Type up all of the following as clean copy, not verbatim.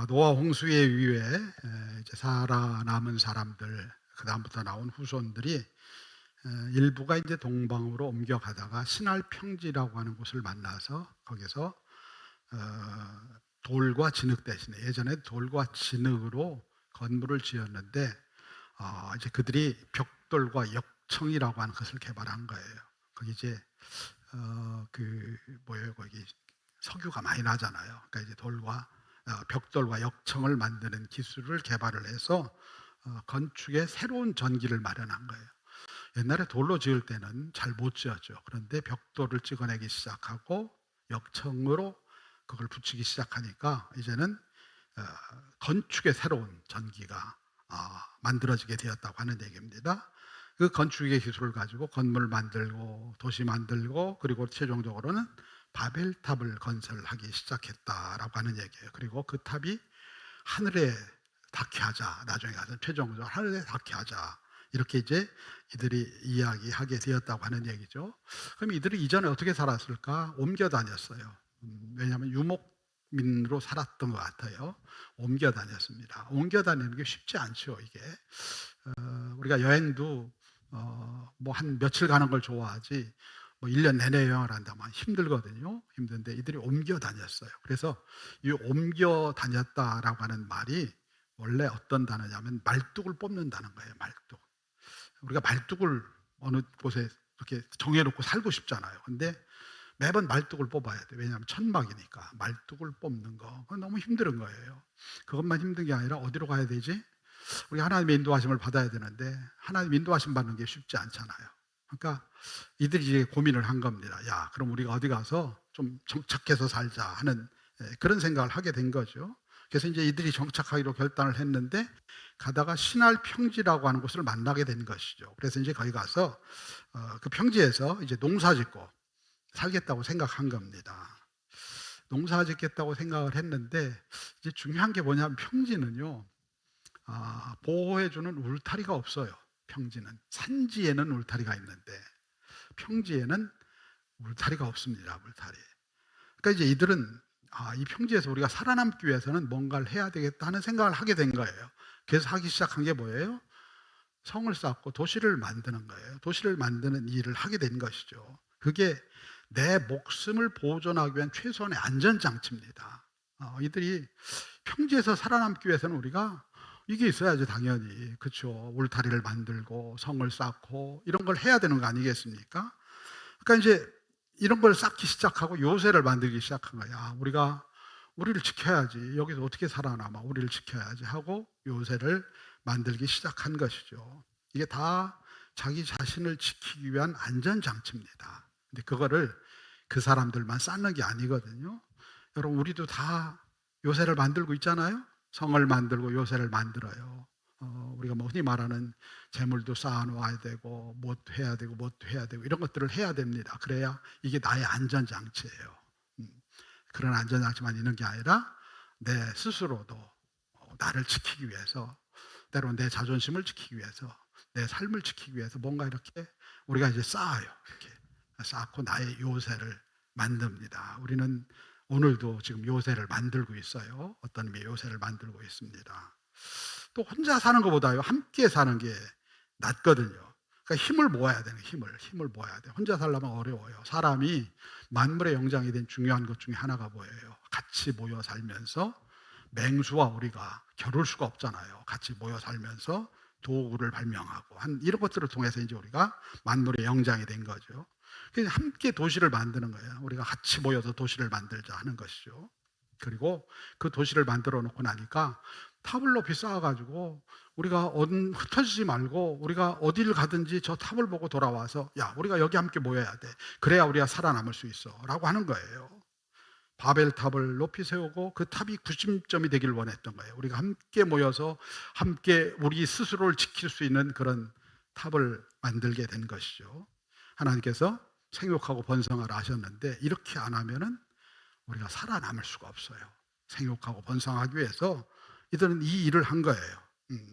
노아 홍수에 의해 이제 살아남은 사람들, 그 다음부터 나온 후손들이 일부가 이제 동방으로 옮겨가다가 신할 평지라고 하는 곳을 만나서 거기서 돌과 진흙 대신에, 예전에 돌과 진흙으로 건물을 지었는데 이제 그들이 벽돌과 역청이라고 하는 것을 개발한 거예요. 거기 이제 그 뭐예요, 거기 석유가 많이 나잖아요. 그러니까 이제 벽돌과 역청을 만드는 기술을 개발을 해서 건축에 새로운 전기를 마련한 거예요. 옛날에 돌로 지을 때는 잘 못 지었죠. 그런데 벽돌을 찍어내기 시작하고 역청으로 그걸 붙이기 시작하니까 이제는 어, 건축에 새로운 전기가 만들어지게 되었다고 하는 얘기입니다. 그 건축의 기술을 가지고 건물 만들고 도시 만들고 그리고 최종적으로는 바벨탑을 건설하기 시작했다라고 하는 얘기예요. 그리고 그 탑이 하늘에 닿게 하자, 나중에 가서 최종적으로 하늘에 닿게 하자, 이렇게 이제 이들이 이야기하게 되었다고 하는 얘기죠. 그럼 이들이 이전에 어떻게 살았을까? 옮겨 다녔어요. 왜냐하면 유목민으로 살았던 것 같아요. 옮겨 다녔습니다. 옮겨 다니는 게 쉽지 않죠, 이게. 우리가 여행도 뭐 한 며칠 가는 걸 좋아하지, 뭐 1년 내내 여행을 한다면 힘들거든요. 힘든데 이들이 옮겨 다녔어요. 그래서 이 옮겨 다녔다라고 하는 말이 원래 어떤 단어냐면 말뚝을 뽑는다는 거예요. 말뚝. 우리가 말뚝을 어느 곳에 이렇게 정해놓고 살고 싶잖아요. 근데 매번 말뚝을 뽑아야 돼. 왜냐하면 천막이니까. 말뚝을 뽑는 거. 그건 너무 힘든 거예요. 그것만 힘든 게 아니라 어디로 가야 되지? 우리 하나님의 인도하심을 받아야 되는데 하나님 인도하심 받는 게 쉽지 않잖아요. 그러니까 이들이 이제 고민을 한 겁니다. 야, 그럼 우리가 어디 가서 좀 정착해서 살자 하는 그런 생각을 하게 된 거죠. 그래서 이제 이들이 정착하기로 결단을 했는데 가다가 신할 평지라고 하는 곳을 만나게 된 것이죠. 그래서 이제 거기 가서 그 평지에서 이제 농사 짓고 살겠다고 생각한 겁니다. 농사 짓겠다고 생각을 했는데 이제 중요한 게 뭐냐면 평지는요, 보호해주는 울타리가 없어요. 평지는 산지에는 울타리가 있는데 평지에는 울타리가 없습니다. 울타리. 그러니까 이제 이들은 이 평지에서 우리가 살아남기 위해서는 뭔가를 해야 되겠다 하는 생각을 하게 된 거예요. 그래서 하기 시작한 게 뭐예요? 성을 쌓고 도시를 만드는 거예요. 도시를 만드는 일을 하게 된 것이죠. 그게 내 목숨을 보존하기 위한 최소한의 안전장치입니다. 이들이 평지에서 살아남기 위해서는 우리가 이게 있어야죠, 당연히. 그렇죠. 울타리를 만들고 성을 쌓고 이런 걸 해야 되는 거 아니겠습니까? 그러니까 이제 이런 걸 쌓기 시작하고 요새를 만들기 시작한 거야. 우리를 지켜야지. 여기서 어떻게 살아남아? 우리를 지켜야지 하고 요새를 만들기 시작한 것이죠. 이게 다 자기 자신을 지키기 위한 안전장치입니다. 근데 그거를 그 사람들만 쌓는 게 아니거든요. 여러분, 우리도 다 요새를 만들고 있잖아요. 성을 만들고 요새를 만들어요. 우리가 뭐 흔히 말하는 재물도 쌓아놓아야 되고 못 해야 되고 못 해야 되고 이런 것들을 해야 됩니다. 그래야 이게 나의 안전장치예요. 그런 안전장치만 있는 게 아니라 내 스스로도 나를 지키기 위해서, 때로는 내 자존심을 지키기 위해서, 내 삶을 지키기 위해서 뭔가 이렇게 우리가 이제 쌓아요. 이렇게 쌓고 나의 요새를 만듭니다. 우리는 오늘도 지금 요새를 만들고 있어요. 어떤 의미의 요새를 만들고 있습니다. 또 혼자 사는 것보다요, 함께 사는 게 낫거든요. 그러니까 힘을 모아야 되는, 힘을 모아야 돼. 혼자 살려면 어려워요. 사람이 만물의 영장이 된 중요한 것 중에 하나가 뭐예요? 같이 모여 살면서 맹수와 우리가 겨룰 수가 없잖아요. 같이 모여 살면서 도구를 발명하고 이런 것들을 통해서 이제 우리가 만물의 영장이 된 거죠. 그래서 함께 도시를 만드는 거예요. 우리가 같이 모여서 도시를 만들자 하는 것이죠. 그리고 그 도시를 만들어 놓고 나니까 탑을 높이 쌓아가지고 우리가 흩어지지 말고 우리가 어디를 가든지 저 탑을 보고 돌아와서 야, 우리가 여기 함께 모여야 돼. 그래야 우리가 살아남을 수 있어. 라고 하는 거예요. 바벨탑을 높이 세우고 그 탑이 구심점이 되길 원했던 거예요. 우리가 함께 모여서 함께 우리 스스로를 지킬 수 있는 그런 탑을 만들게 된 것이죠. 하나님께서 생육하고 번성하라 하셨는데 이렇게 안 하면은 우리가 살아남을 수가 없어요. 생육하고 번성하기 위해서 이들은 이 일을 한 거예요.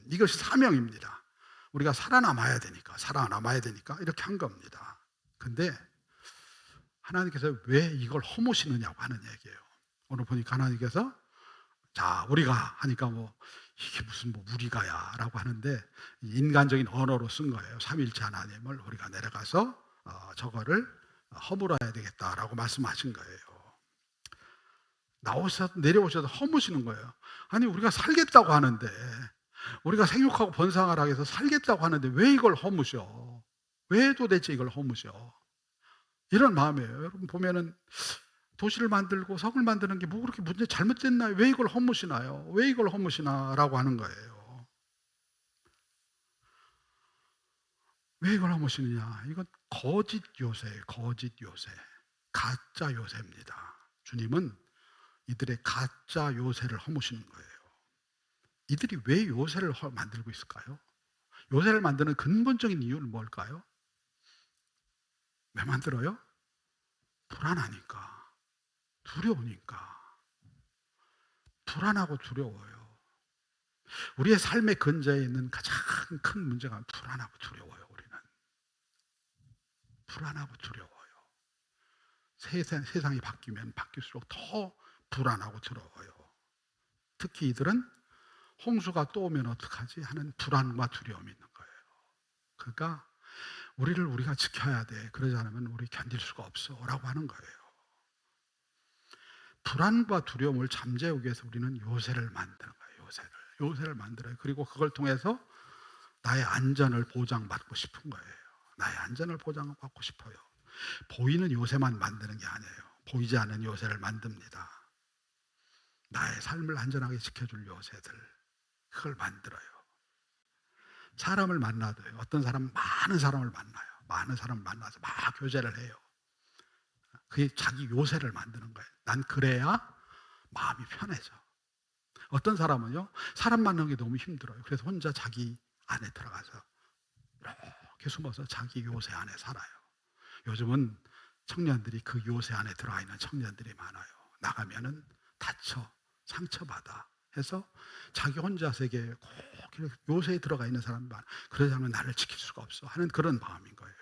이것이 사명입니다. 우리가 살아남아야 되니까 이렇게 한 겁니다. 근데 하나님께서 왜 이걸 허무시느냐고 하는 얘기예요. 오늘 보니까 하나님께서 자, 우리가 하니까 뭐 이게 무슨 뭐 우리가야라고 하는데 인간적인 언어로 쓴 거예요. 삼위일체 하나님을 우리가 내려가서 저거를 허물어야 되겠다라고 말씀하신 거예요. 내려오셔서 허무시는 거예요. 아니, 우리가 살겠다고 하는데, 우리가 생육하고 번성하라 해서 살겠다고 하는데 왜 이걸 허무셔? 왜 도대체 이걸 허무셔? 이런 마음이에요. 여러분 보면은 도시를 만들고 성을 만드는 게 뭐 그렇게 문제 잘못됐나요? 왜 이걸 허무시나요? 왜 이걸 허무시나라고 하는 거예요. 왜 이걸 허무시느냐? 이건 거짓 요새예요. 거짓 요새. 가짜 요새입니다. 주님은 이들의 가짜 요새를 허무시는 거예요. 이들이 왜 요새를 만들고 있을까요? 요새를 만드는 근본적인 이유는 뭘까요? 왜 만들어요? 불안하니까, 두려우니까. 불안하고 두려워요. 우리의 삶의 근저에 있는 가장 큰 문제가 불안하고 두려워요. 우리는 불안하고 두려워요. 세상이 바뀌면 바뀔수록 더 불안하고 두려워요. 특히 이들은 홍수가 또 오면 어떡하지 하는 불안과 두려움이 있는 거예요. 그러니까 우리가 지켜야 돼. 그러지 않으면 우리 견딜 수가 없어 라고 하는 거예요. 불안과 두려움을 잠재우기 위해서 우리는 요새를 만드는 거예요. 요새를 만들어요. 그리고 그걸 통해서 나의 안전을 보장받고 싶은 거예요. 나의 안전을 보장받고 싶어요. 보이는 요새만 만드는 게 아니에요. 보이지 않는 요새를 만듭니다. 나의 삶을 안전하게 지켜줄 요새들, 그걸 만들어요. 사람을 만나도요. 어떤 사람은 많은 사람을 만나요. 많은 사람을 만나서 막 교제를 해요. 그게 자기 요새를 만드는 거예요. 난 그래야 마음이 편해져. 어떤 사람은요, 사람 만나는 게 너무 힘들어요. 그래서 혼자 자기 안에 들어가서 이렇게 숨어서 자기 요새 안에 살아요. 요즘은 청년들이 그 요새 안에 들어가 있는 청년들이 많아요. 나가면은 다쳐, 상처받아 해서 자기 혼자 세계에 꼭 요새에 들어가 있는 사람이 많아요. 그러지 않으면 나를 지킬 수가 없어 하는 그런 마음인 거예요.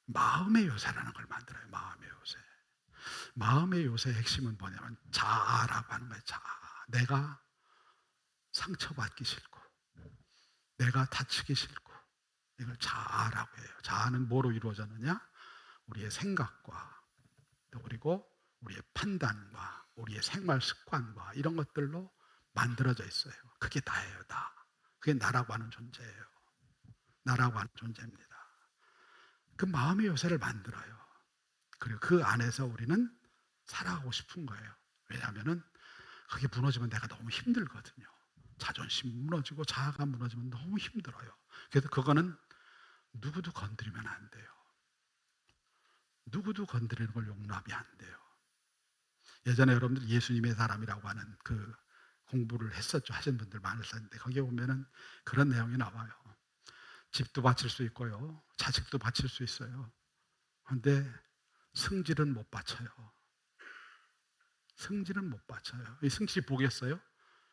마음의 요새라는 걸 만들어요. 마음의 요새. 마음의 요새의 핵심은 뭐냐면 자아라고 하는 거예요. 자아. 내가 상처받기 싫고 내가 다치기 싫고 이걸 자아라고 해요. 자아는 뭐로 이루어졌느냐? 우리의 생각과 그리고 우리의 판단과 우리의 생활 습관과 이런 것들로 만들어져 있어요. 그게 나예요. 나. 그게 나라고 하는 존재예요. 나라고 하는 존재입니다. 그 마음의 요새를 만들어요. 그리고 그 안에서 우리는 살아가고 싶은 거예요. 왜냐하면 그게 무너지면 내가 너무 힘들거든요. 자존심 무너지고 자아가 무너지면 너무 힘들어요. 그래서 그거는 누구도 건드리면 안 돼요. 누구도 건드리는 걸 용납이 안 돼요. 예전에 여러분들 예수님의 사람이라고 하는 그 공부를 했었죠. 하신 분들 많으셨는데 거기에 보면은 그런 내용이 나와요. 집도 바칠 수 있고요. 자식도 바칠 수 있어요. 그런데 승질은 못 바쳐요. 승질은 못 바쳐요. 이 승질이 보겠어요?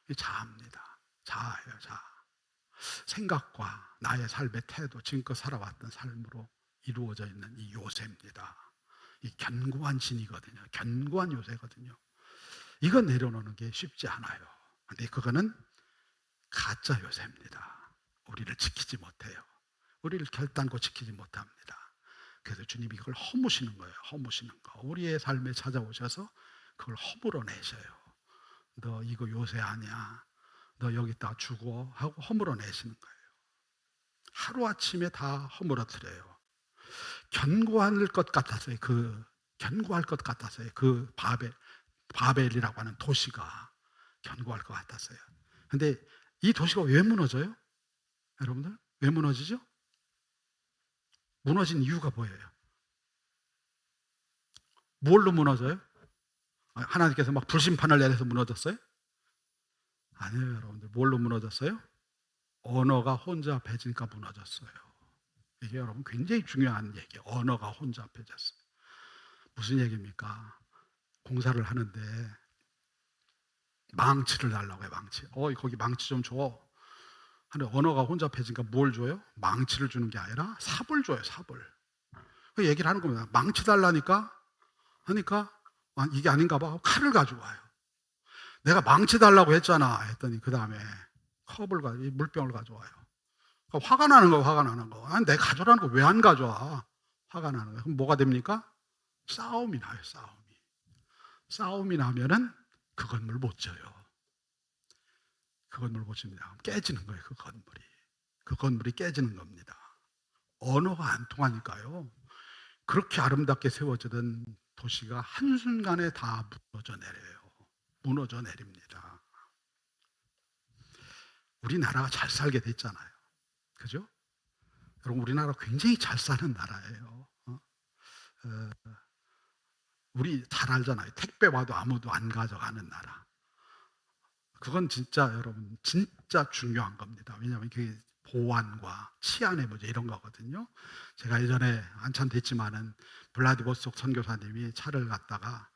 이 자아입니다. 자아예요, 자아. 생각과 나의 삶의 태도, 지금껏 살아왔던 삶으로 이루어져 있는 이 요새입니다. 이 견고한 진이거든요. 견고한 요새거든요. 이거 내려놓는 게 쉽지 않아요. 근데 그거는 가짜 요새입니다. 우리를 지키지 못해요. 우리를 결단코 지키지 못합니다. 그래서 주님이 이걸 허무시는 거예요. 허무시는 거. 우리의 삶에 찾아오셔서 그걸 허물어내셔요. 너 이거 요새 아니야. 너 여기다 죽어 하고 허물어내시는 거예요. 하루아침에 다 허물어뜨려요. 견고할 것 같았어요. 견고할 것 같았어요. 그 바벨이라고 하는 도시가 견고할 것 같았어요. 근데 이 도시가 왜 무너져요? 여러분들? 왜 무너지죠? 무너진 이유가 뭐예요? 뭘로 무너져요? 하나님께서 막 불심판을 내려서 무너졌어요? 아니에요, 여러분들. 뭘로 무너졌어요? 언어가 혼잡해지니까 무너졌어요. 이게 여러분 굉장히 중요한 얘기예요. 언어가 혼잡해졌어요. 무슨 얘기입니까? 공사를 하는데 망치를 달라고 해요. 망치. 거기 망치 좀 줘. 근데 언어가 혼잡해지니까 뭘 줘요? 망치를 주는 게 아니라 삽을 줘요. 삽을. 그 얘기를 하는 겁니다. 망치 달라니까 하니까 이게 아닌가 봐. 칼을 가져와요. 내가 망치 달라고 했잖아 했더니 그 다음에 물병을 가져와요. 그러니까 화가 나는 거, 화가 나는 거. 내가 가져라는 거 왜 안 가져와? 화가 나는 거. 그럼 뭐가 됩니까? 싸움이 나요, 싸움이. 싸움이 나면은 그 건물 못 져요. 그 건물 못 집니다. 깨지는 거예요, 그 건물이. 그 건물이 깨지는 겁니다. 언어가 안 통하니까요. 그렇게 아름답게 세워지던 도시가 한순간에 다 무너져 내려요. 무너져 내립니다. 우리나라가 잘 살게 됐잖아요. 그죠? 여러분, 우리나라 굉장히 잘 사는 나라예요. 우리 잘 알잖아요. 택배 와도 아무도 안 가져가는 나라. 그건 진짜 여러분 진짜 중요한 겁니다. 왜냐하면 그게 보안과 치안의 문제 이런 거거든요. 제가 예전에 한참 됐지만은 블라디보스토크 선교사님이 차를 갖다가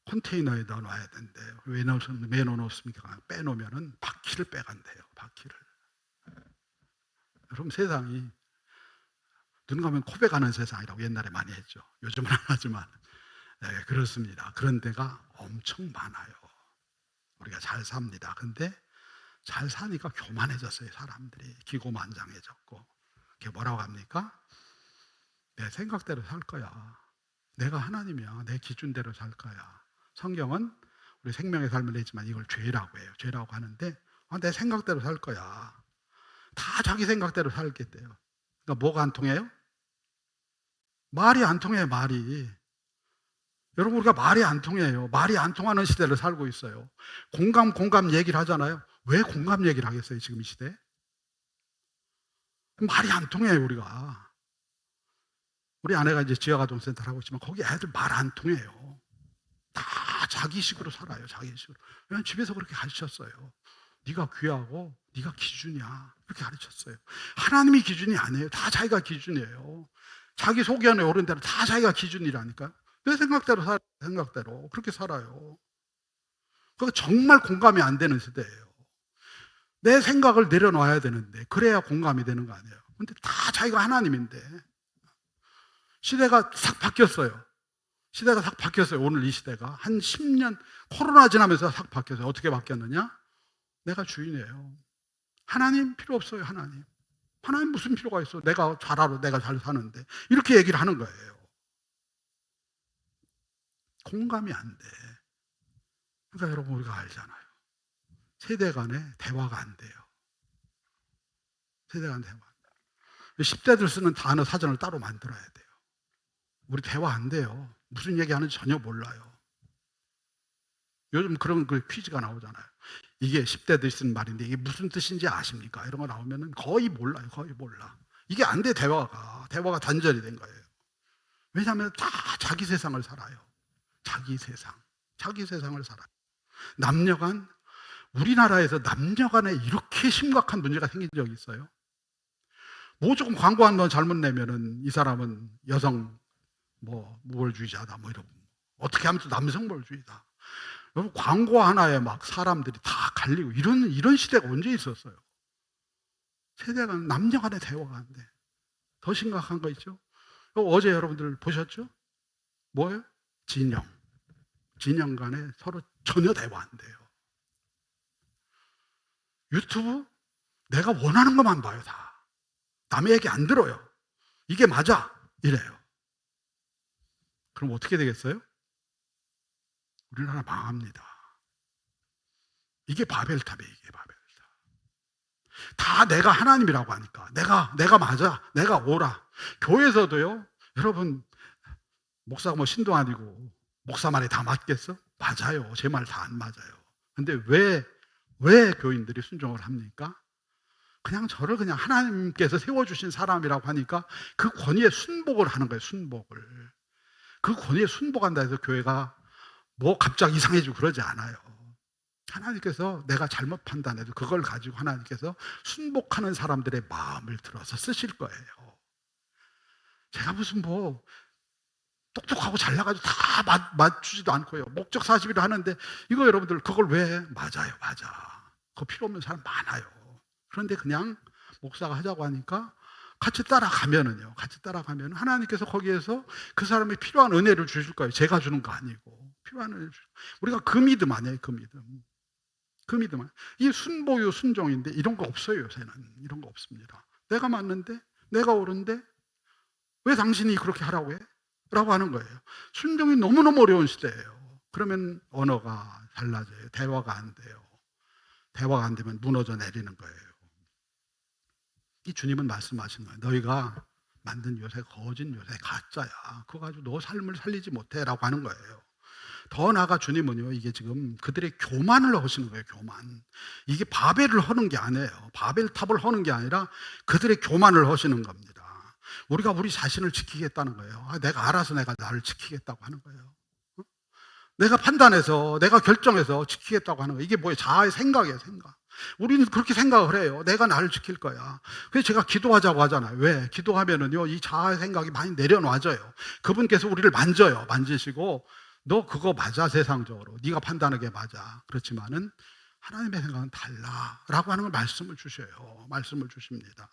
컨테이너에 넣어놔야 된대. 왜 넣어놓습니까? 빼놓으면은 바퀴를 빼간대요. 바퀴를. 여러분, 세상이 눈 감으면 코베 가는 세상이라고 옛날에 많이 했죠. 요즘은 안 하지만. 네, 그렇습니다. 그런 데가 엄청 많아요. 우리가 잘 삽니다. 근데 잘 사니까 교만해졌어요. 사람들이 기고만장해졌고. 그게 뭐라고 합니까? 내 생각대로 살 거야. 내가 하나님이야. 내 기준대로 살 거야. 성경은 우리 생명의 삶을 내지만 이걸 죄라고 해요. 죄라고 하는데 내 생각대로 살 거야. 다 자기 생각대로 살겠대요. 그러니까 뭐가 안 통해요? 말이 안 통해요. 말이. 여러분, 우리가 말이 안 통해요. 말이 안 통하는 시대를 살고 있어요. 공감 얘기를 하잖아요. 왜 공감 얘기를 하겠어요, 지금 이 시대에? 말이 안 통해요, 우리가. 우리 아내가 이제 지역아동센터를 하고 있지만 거기 애들 말 안 통해요. 다 자기식으로 살아요, 자기식으로. 왜냐면 집에서 그렇게 가르쳤어요. 네가 귀하고 네가 기준이야. 이렇게 가르쳤어요. 하나님이 기준이 아니에요. 다 자기가 기준이에요. 자기 소견에 오른 대로 다 자기가 기준이라니까요. 내 생각대로 살아요. 생각대로 그렇게 살아요. 그거 정말 공감이 안 되는 시대예요. 내 생각을 내려놔야 되는데 그래야 공감이 되는 거 아니에요. 근데 다 자기가 하나님인데 시대가 싹 바뀌었어요. 시대가 싹 바뀌었어요. 오늘 이 시대가 한 10년 코로나 지나면서 싹 바뀌었어요. 어떻게 바뀌었느냐? 내가 주인이에요. 하나님 필요 없어요. 하나님 무슨 필요가 있어? 내가 잘 알아. 내가 잘 사는데 이렇게 얘기를 하는 거예요. 공감이 안 돼. 그러니까 여러분, 우리가 알잖아요. 세대 간의 대화가 안 돼요. 세대 간 대화. 10대들 쓰는 단어 사전을 따로 만들어야 돼요. 우리 대화 안 돼요. 무슨 얘기하는지 전혀 몰라요. 요즘 그런 퀴즈가 나오잖아요. 이게 10대들이 쓰는 말인데 이게 무슨 뜻인지 아십니까? 이런 거 나오면은 거의 몰라요. 거의 몰라. 이게 안 돼, 대화가 단절이 된 거예요. 왜냐하면 다 자기 세상을 살아요. 자기 세상을 살아요. 우리나라에서 남녀간에 이렇게 심각한 문제가 생긴 적이 있어요? 뭐 조금 광고 한 번 잘못 내면은 이 사람은 여성 우월주의자다 이러고 어떻게 하면 또 남성벌주의다. 여러분, 광고 하나에 막 사람들이 다 갈리고 이런 시대가 언제 있었어요? 세대가 남녀 간의 대화가 안 돼. 더 심각한 거 있죠? 어제 여러분들 보셨죠? 뭐예요? 진영 간에 서로 전혀 대화 안 돼요. 유튜브 내가 원하는 것만 봐요. 다 남의 얘기 안 들어요. 이게 맞아 이래요. 그럼 어떻게 되겠어요? 우리나라 망합니다. 이게 바벨탑이에요. 이게 바벨탑. 다 내가 하나님이라고 하니까 내가 맞아, 내가 옳아. 교회에서도요, 여러분, 목사가 신도 아니고 목사 말이 다 맞겠어? 맞아요. 제 말 다 안 맞아요. 근데 왜 교인들이 순종을 합니까? 저를 하나님께서 세워주신 사람이라고 하니까 그 권위에 순복을 하는 거예요. 순복을. 그 권위에 순복한다 해서 교회가 갑자기 이상해지고 그러지 않아요. 하나님께서 내가 잘못 판단해도 그걸 가지고 하나님께서 순복하는 사람들의 마음을 들어서 쓰실 거예요. 제가 무슨 똑똑하고 잘나가지고 다 맞추지도 않고요. 목적 40일을 하는데 이거 여러분들 그걸 왜 맞아요. 그거 필요 없는 사람 많아요. 그런데 그냥 목사가 하자고 하니까 같이 따라가면 하나님께서 거기에서 그 사람이 필요한 은혜를 주실 거예요. 제가 주는 거 아니고 필요한 우리가 그 믿음 아니에요. 그 믿음. 그 믿음. 이 순보유 순종인데 이런 거 없어요. 요새는 이런 거 없습니다. 내가 맞는데, 내가 옳은데 왜 당신이 그렇게 하라고 해? 라고 하는 거예요. 순종이 너무너무 어려운 시대예요. 그러면 언어가 달라져요. 대화가 안 돼요. 대화가 안 되면 무너져 내리는 거예요. 이 주님은 말씀하신 거예요. 너희가 만든 요새 거짓 요새 가짜야. 그거 가지고 너 삶을 살리지 못해 라고 하는 거예요. 더 나아가 주님은요, 이게 지금 그들의 교만을 하시는 거예요. 교만. 이게 바벨을 하는 게 아니에요. 바벨탑을 하는 게 아니라 그들의 교만을 하시는 겁니다. 우리가 우리 자신을 지키겠다는 거예요. 내가 알아서 내가 나를 지키겠다고 하는 거예요. 내가 판단해서 내가 결정해서 지키겠다고 하는 거예요. 이게 뭐예요? 자아의 생각이에요. 생각. 우리는 그렇게 생각을 해요. 내가 나를 지킬 거야. 그래서 제가 기도하자고 하잖아요. 왜? 기도하면은요, 이 자아의 생각이 많이 내려놔져요. 그분께서 우리를 만져요. 만지시고 너 그거 맞아. 세상적으로 네가 판단하기에 맞아. 그렇지만은 하나님의 생각은 달라라고 하는 걸 말씀을 주셔요. 말씀을 주십니다.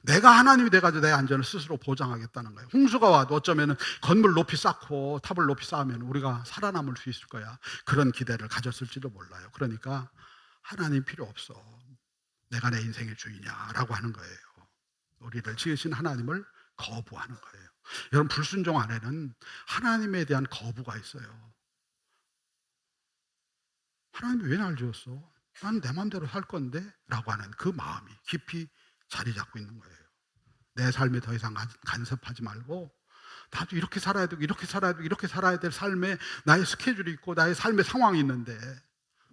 내가 하나님이 돼가지고 내 안전을 스스로 보장하겠다는 거예요. 홍수가 와도 어쩌면 건물 높이 쌓고 탑을 높이 쌓으면 우리가 살아남을 수 있을 거야. 그런 기대를 가졌을지도 몰라요. 그러니까 하나님 필요 없어. 내가 내 인생의 주인이야라고 하는 거예요. 우리를 지으신 하나님을 거부하는 거예요. 여러분, 불순종 안에는 하나님에 대한 거부가 있어요. 하나님이 왜 날 지었어? 나는 내 마음대로 살 건데? 라고 하는 그 마음이 깊이 자리 잡고 있는 거예요. 내 삶에 더 이상 간섭하지 말고 나도 이렇게 살아야 되고 이렇게 살아야 되고 이렇게 살아야 될 삶에 나의 스케줄이 있고 나의 삶의 상황이 있는데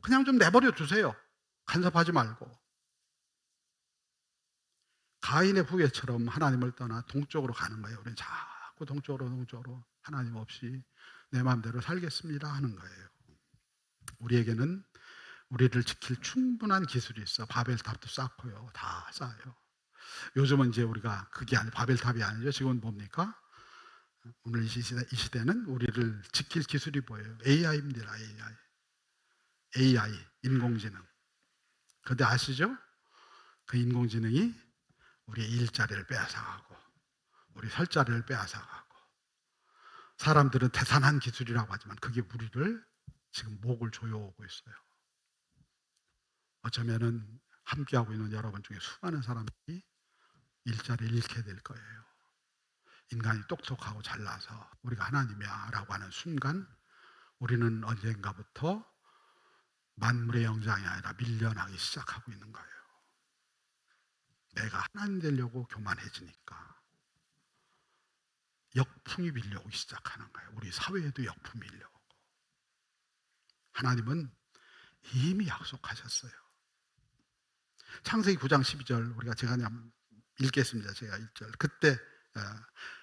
그냥 좀 내버려 두세요. 간섭하지 말고. 가인의 후예처럼 하나님을 떠나 동쪽으로 가는 거예요. 우리는 자꾸 동쪽으로 하나님 없이 내 마음대로 살겠습니다 하는 거예요. 우리에게는 우리를 지킬 충분한 기술이 있어. 바벨탑도 쌓고요. 다 쌓아요. 요즘은 이제 우리가 그게 아니 바벨탑이 아니죠. 지금은 뭡니까? 오늘 이 시대는 우리를 지킬 기술이 뭐예요? AI입니다. AI, 인공지능. 그런데 아시죠? 그 인공지능이 우리의 일자리를 빼앗아가고 우리 설 자리를 빼앗아가고 사람들은 태산한 기술이라고 하지만 그게 우리를 지금 목을 조여오고 있어요. 어쩌면은 함께하고 있는 여러분 중에 수많은 사람들이 일자리를 잃게 될 거예요. 인간이 똑똑하고 잘나서 우리가 하나님이야 라고 하는 순간 우리는 언젠가부터 만물의 영장이 아니라 밀려나기 시작하고 있는 거예요. 내가 하나님 되려고 교만해지니까 역풍이 밀려오기 시작하는 거예요. 우리 사회에도 역풍이 밀려오고. 하나님은 이미 약속하셨어요. 창세기 9장 12절 우리가 제가 그냥 읽겠습니다. 제가 1절. 그때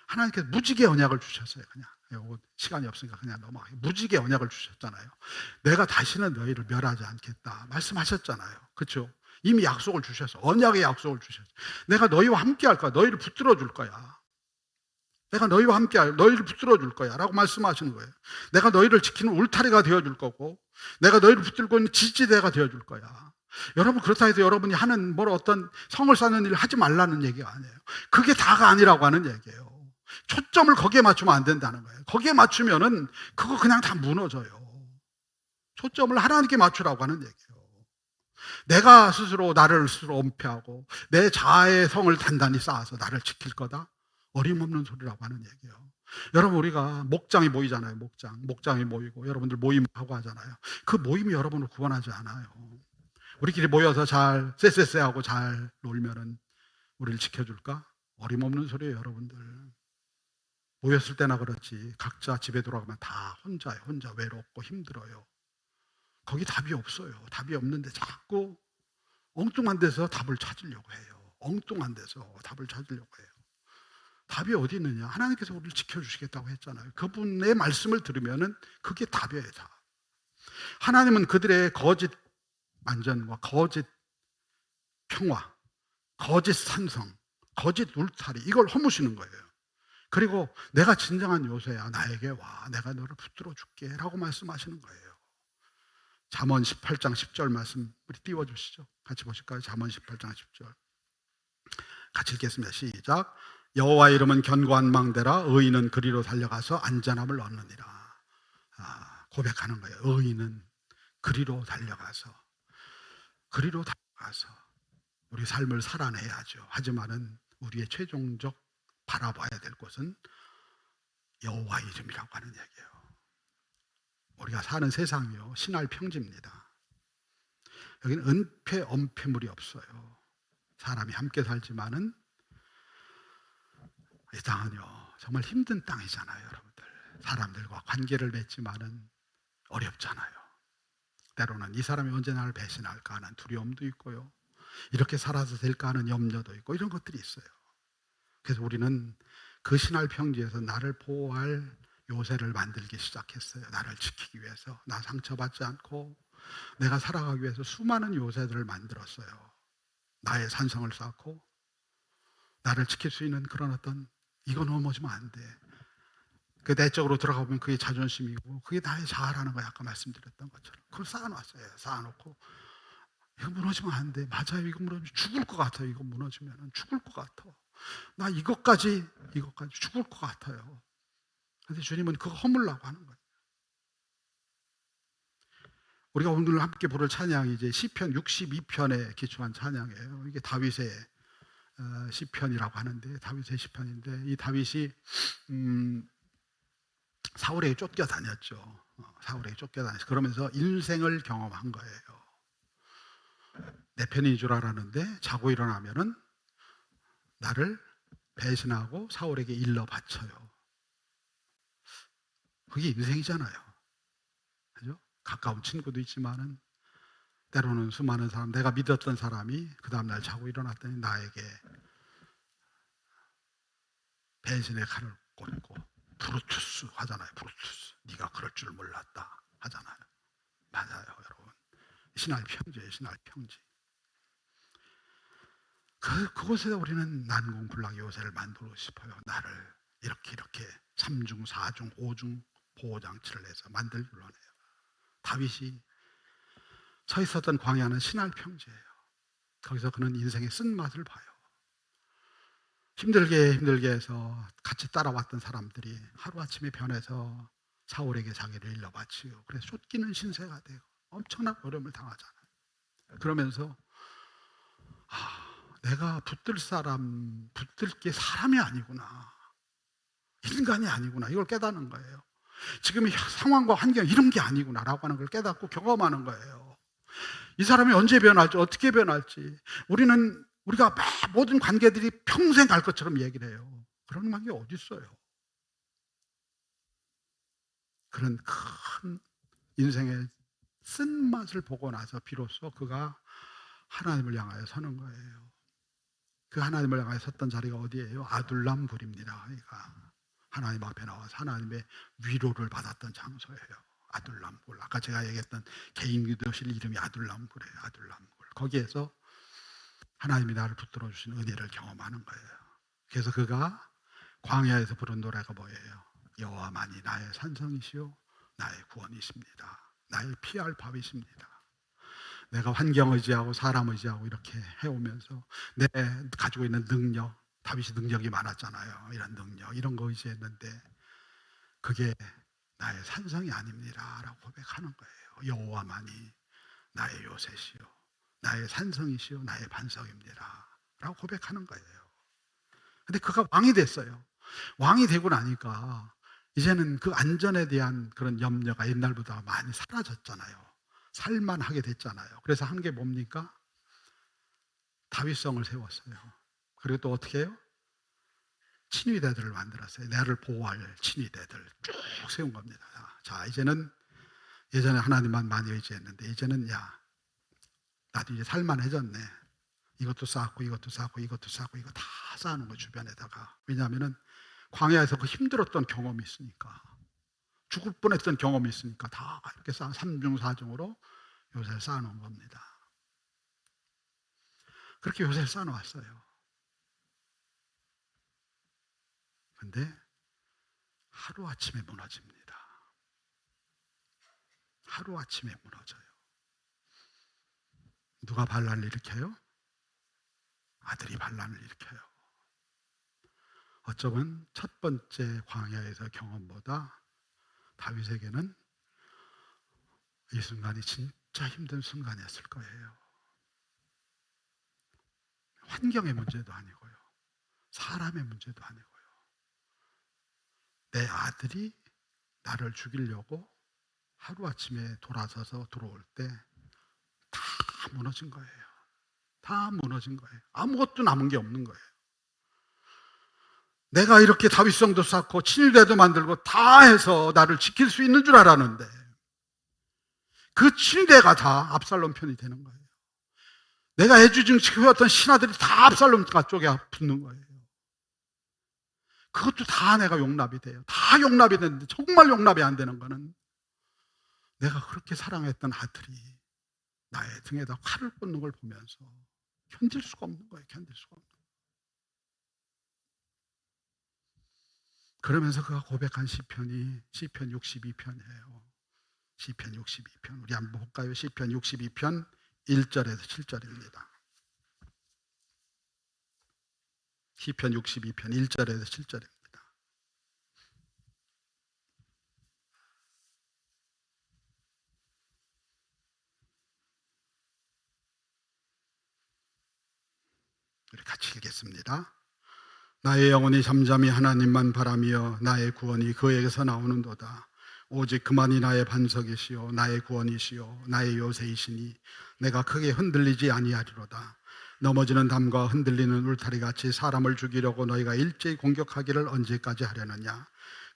하나님께서 무지개 언약을 주셨어요. 그냥 시간이 없으니까 그냥 넘어가요. 무지개 언약을 주셨잖아요. 내가 다시는 너희를 멸하지 않겠다 말씀하셨잖아요. 그렇죠? 이미 약속을 주셔서 언약의 약속을 주셨어요. 내가 너희와 함께 할 거야. 너희를 붙들어 줄 거야. 내가 너희와 함께 너희를 붙들어 줄 거야 라고 말씀하시는 거예요. 내가 너희를 지키는 울타리가 되어 줄 거고 내가 너희를 붙들고 있는 지지대가 되어 줄 거야. 여러분, 그렇다 해서 여러분이 하는 어떤 성을 쌓는 일을 하지 말라는 얘기가 아니에요. 그게 다가 아니라고 하는 얘기예요. 초점을 거기에 맞추면 안 된다는 거예요. 거기에 맞추면은 그거 그냥 다 무너져요. 초점을 하나님께 맞추라고 하는 얘기예요. 내가 스스로 나를 스스로 엄폐하고 내 자아의 성을 단단히 쌓아서 나를 지킬 거다? 어림없는 소리라고 하는 얘기예요. 여러분, 우리가 목장이 모이잖아요. 목장이 모이고 여러분들 모임하고 하잖아요. 그 모임이 여러분을 구원하지 않아요. 우리끼리 모여서 잘 쎄쎄쎄하고 잘 놀면은 우리를 지켜줄까? 어림없는 소리예요. 여러분들 모였을 때나 그렇지 각자 집에 돌아가면 다 혼자예요. 혼자 외롭고 힘들어요. 거기 답이 없어요. 답이 없는데 자꾸 엉뚱한 데서 답을 찾으려고 해요. 엉뚱한 데서 답을 찾으려고 해요. 답이 어디 있느냐? 하나님께서 우리를 지켜주시겠다고 했잖아요. 그분의 말씀을 들으면은 그게 답이에요. 답. 하나님은 그들의 거짓 안전과 거짓 평화, 거짓 산성, 거짓 울타리 이걸 허무시는 거예요. 그리고 내가 진정한 요새야 나에게 와 내가 너를 붙들어 줄게 라고 말씀하시는 거예요. 잠언 18장 10절 말씀 우리 띄워주시죠. 같이 보실까요? 잠언 18장 10절 같이 읽겠습니다. 시작. 여호와의 이름은 견고한 망대라 의인은 그리로 달려가서 안전함을 얻느니라. 고백하는 거예요. 의인은 그리로 달려가서 우리 삶을 살아내야죠. 하지만은 우리의 최종적 바라봐야 될 곳은 여호와 이름이라고 하는 얘기예요. 우리가 사는 세상이요, 신할 평지입니다. 여기는 은폐 엄폐물이 없어요. 사람이 함께 살지만은 이 땅은요 정말 힘든 땅이잖아요. 여러분들, 사람들과 관계를 맺지만은 어렵잖아요. 때로는 이 사람이 언제 나를 배신할까 하는 두려움도 있고요, 이렇게 살아도 될까 하는 염려도 있고, 이런 것들이 있어요. 그래서 우리는 그 신할 평지에서 나를 보호할 요새를 만들기 시작했어요. 나를 지키기 위해서, 나 상처받지 않고 내가 살아가기 위해서 수많은 요새들을 만들었어요. 나의 산성을 쌓고 나를 지킬 수 있는 그런 어떤, 이거 넘어지면 안 돼. 그 내적으로 들어가 보면 그게 자존심이고 그게 나의 자아라는 거예요. 아까 말씀드렸던 것처럼 그걸 쌓아놨어요. 쌓아놓고 이거 무너지면 안 돼. 맞아요. 이거 무너지면 죽을 것 같아요. 이거 무너지면 죽을 것 같아. 나 이것까지 죽을 것 같아요. 그런데 주님은 그거 허물라고 하는 거예요. 우리가 오늘 함께 부를 찬양이 이제 시편 62편에 기초한 찬양이에요. 이게 다윗의 시편이라고 하는데, 다윗의 시편인데, 이 다윗이 사울에게 쫓겨다녔죠. 사울에게 쫓겨다녔어. 그러면서 인생을 경험한 거예요. 내 편인 줄 알았는데 자고 일어나면은 나를 배신하고 사울에게 일러 바쳐요. 그게 인생이잖아요. 그죠? 가까운 친구도 있지만은 때로는 수많은 사람, 내가 믿었던 사람이 그 다음날 자고 일어났더니 나에게 배신의 칼을 꽂고 브루투스 하잖아요. 브루투스, 네가 그럴 줄 몰랐다 하잖아요. 맞아요, 여러분. 신할 평지예요. 신할 평지. 그곳에 우리는 난공불락 요새를 만들고 싶어요. 나를 이렇게 3중 4중 5중 보호장치를 해서 만들기로 하네요. 다윗이 서 있었던 광야는 신할 평지예요. 거기서 그는 인생의 쓴맛을 봐요. 힘들게 해서 같이 따라왔던 사람들이 하루아침에 변해서 사울에게 자기를 일러 바치고, 그래서 쫓기는 신세가 되고 엄청난 어려움을 당하잖아요. 그러면서 내가 붙들 게 사람이 아니구나, 인간이 아니구나, 이걸 깨닫는 거예요. 지금의 상황과 환경 이런 게 아니구나 라고 하는 걸 깨닫고 경험하는 거예요. 이 사람이 언제 변할지, 어떻게 변할지, 우리가 모든 관계들이 평생 갈 것처럼 얘기를 해요. 그런 관계 어디 있어요? 그런 큰 인생의 쓴맛을 보고 나서 비로소 그가 하나님을 향하여 서는 거예요. 그 하나님을 향하여 섰던 자리가 어디예요? 아둘람 굴입니다. 그러니까 하나님 앞에 나와서 하나님의 위로를 받았던 장소예요. 아둘람 굴. 아까 제가 얘기했던 개인 기도실 이름이 아둘람 굴이에요. 아둘람 굴. 거기에서 하나님이 나를 붙들어 주신 은혜를 경험하는 거예요. 그래서 그가 광야에서 부른 노래가 뭐예요? 여호와만이 나의 산성이시요 나의 구원이십니다. 나의 피할 바위십니다. 내가 환경 의지하고 사람 의지하고 이렇게 해오면서 내 가지고 있는 능력, 다윗이 능력이 많았잖아요. 이런 능력, 이런 거 의지했는데 그게 나의 산성이 아닙니다 라고 고백하는 거예요. 여호와만이 나의 요새시요 나의 산성이시요 나의 반석입니다 라고 고백하는 거예요. 근데 그가 왕이 됐어요. 왕이 되고 나니까 이제는 그 안전에 대한 그런 염려가 옛날보다 많이 사라졌잖아요. 살만하게 됐잖아요. 그래서 한 게 뭡니까? 다윗성을 세웠어요. 그리고 또 어떻게 해요? 친위대들을 만들었어요. 나를 보호할 친위대들 쭉 세운 겁니다. 자, 이제는, 예전에 하나님만 많이 의지했는데 이제는 나도 이제 살만해졌네. 이것도 쌓고 이것도 쌓고 이것도 쌓고 이거 다 쌓는 거 주변에다가. 왜냐하면은 광야에서 그 힘들었던 경험이 있으니까, 죽을 뻔했던 경험이 있으니까 다 이렇게 3중 4중으로 요새를 쌓아놓은 겁니다. 그렇게 요새를 쌓아놓았어요. 근데 하루아침에 무너집니다. 하루아침에 무너져요. 누가 반란을 일으켜요? 아들이 반란을 일으켜요. 어쩌면 첫 번째 광야에서 경험보다 다윗에게는 이 순간이 진짜 힘든 순간이었을 거예요. 환경의 문제도 아니고요. 사람의 문제도 아니고요. 내 아들이 나를 죽이려고 하루아침에 돌아서서 들어올 때 다 무너진 거예요. 다 무너진 거예요. 아무것도 남은 게 없는 거예요. 내가 이렇게 다윗성도 쌓고 친위대도 만들고 다 해서 나를 지킬 수 있는 줄 알았는데 그 친위대가 다 압살롬 편이 되는 거예요. 내가 애지중 지켜왔던 신하들이 다 압살롬 쪽에 붙는 거예요. 그것도 다 내가 용납이 돼요. 다 용납이 되는데 정말 용납이 안 되는 거는 내가 그렇게 사랑했던 아들이 나의 등에다 칼을 꽂는 걸 보면서 견딜 수가 없는 거예요. 견딜 수가 없는 거예요. 그러면서 그가 고백한 시편이 시편 62편이에요. 시편 62편. 우리 한번 볼까요? 시편 62편 1절에서 7절입니다. 시편 62편 1절에서 7절입니다. 우리 같이 읽겠습니다. 나의 영혼이 잠잠히 하나님만 바라며 나의 구원이 그에게서 나오는도다. 오직 그만이 나의 반석이시요 나의 구원이시요 나의 요새이시니 내가 크게 흔들리지 아니하리로다. 넘어지는 담과 흔들리는 울타리같이 사람을 죽이려고 너희가 일제히 공격하기를 언제까지 하려느냐.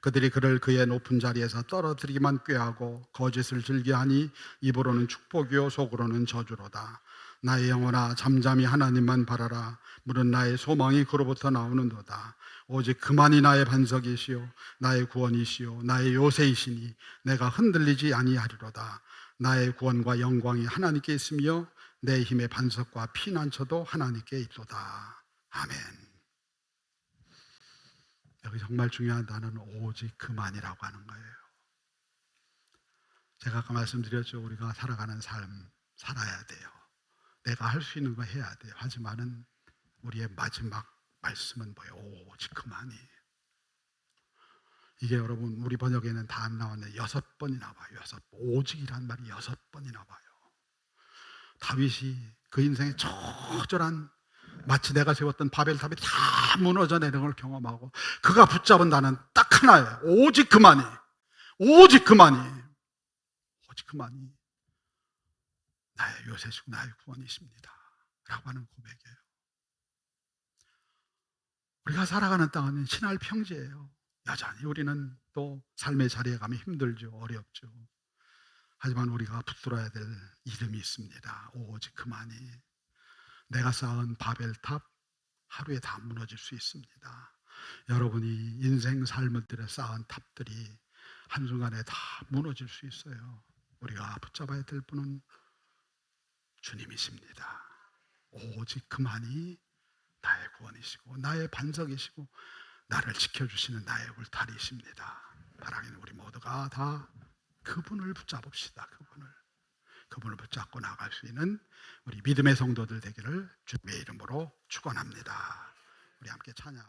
그들이 그를 그의 높은 자리에서 떨어뜨리기만 꾀하고 거짓을 즐겨하니 입으로는 축복이요 속으로는 저주로다. 나의 영혼아 잠잠히 하나님만 바라라. 물은 나의 소망이 그로부터 나오는도다. 오직 그만이 나의 반석이시요 나의 구원이시요 나의 요새이시니 내가 흔들리지 아니하리로다. 나의 구원과 영광이 하나님께 있으며 내 힘의 반석과 피난처도 하나님께 있도다. 아멘. 여기 정말 중요한 단어는 오직 그만이라고 하는 거예요. 제가 아까 말씀드렸죠. 우리가 살아가는 삶 살아야 돼요. 내가 할 수 있는 거 해야 돼요. 하지만은 우리의 마지막 말씀은 뭐예요? 오직 그만이. 이게 여러분 우리 번역에는 다 안 나왔는데 6번이 나와요. 6번. 오직이란 말이 6번이 나와요. 다윗이 그 인생의 처절한 마치 내가 세웠던 바벨탑이 다 무너져 내리는 걸 경험하고 그가 붙잡은 단어는 딱 하나예요. 오직 그만이. 오직 그만이. 오직 그만이 나의 요새시고 나의 구원이십니다 라고 하는 고백이에요. 우리가 살아가는 땅은 신할 평지예요. 여전히 우리는 또 삶의 자리에 가면 힘들죠. 어렵죠. 하지만 우리가 붙들어야 될 이름이 있습니다. 오직 그만이. 내가 쌓은 바벨탑 하루에 다 무너질 수 있습니다. 여러분이 인생 삶을 들여 쌓은 탑들이 한순간에 다 무너질 수 있어요. 우리가 붙잡아야 될 분은 주님이십니다. 오직 그만이 나의 구원이시고 나의 반석이시고 나를 지켜주시는 나의 울타리이십니다. 바라기는 우리 모두가 다 그분을 붙잡읍시다. 그분을 붙잡고 나갈 수 있는 우리 믿음의 성도들 되기를 주님의 이름으로 축원합니다. 우리 함께 찬양.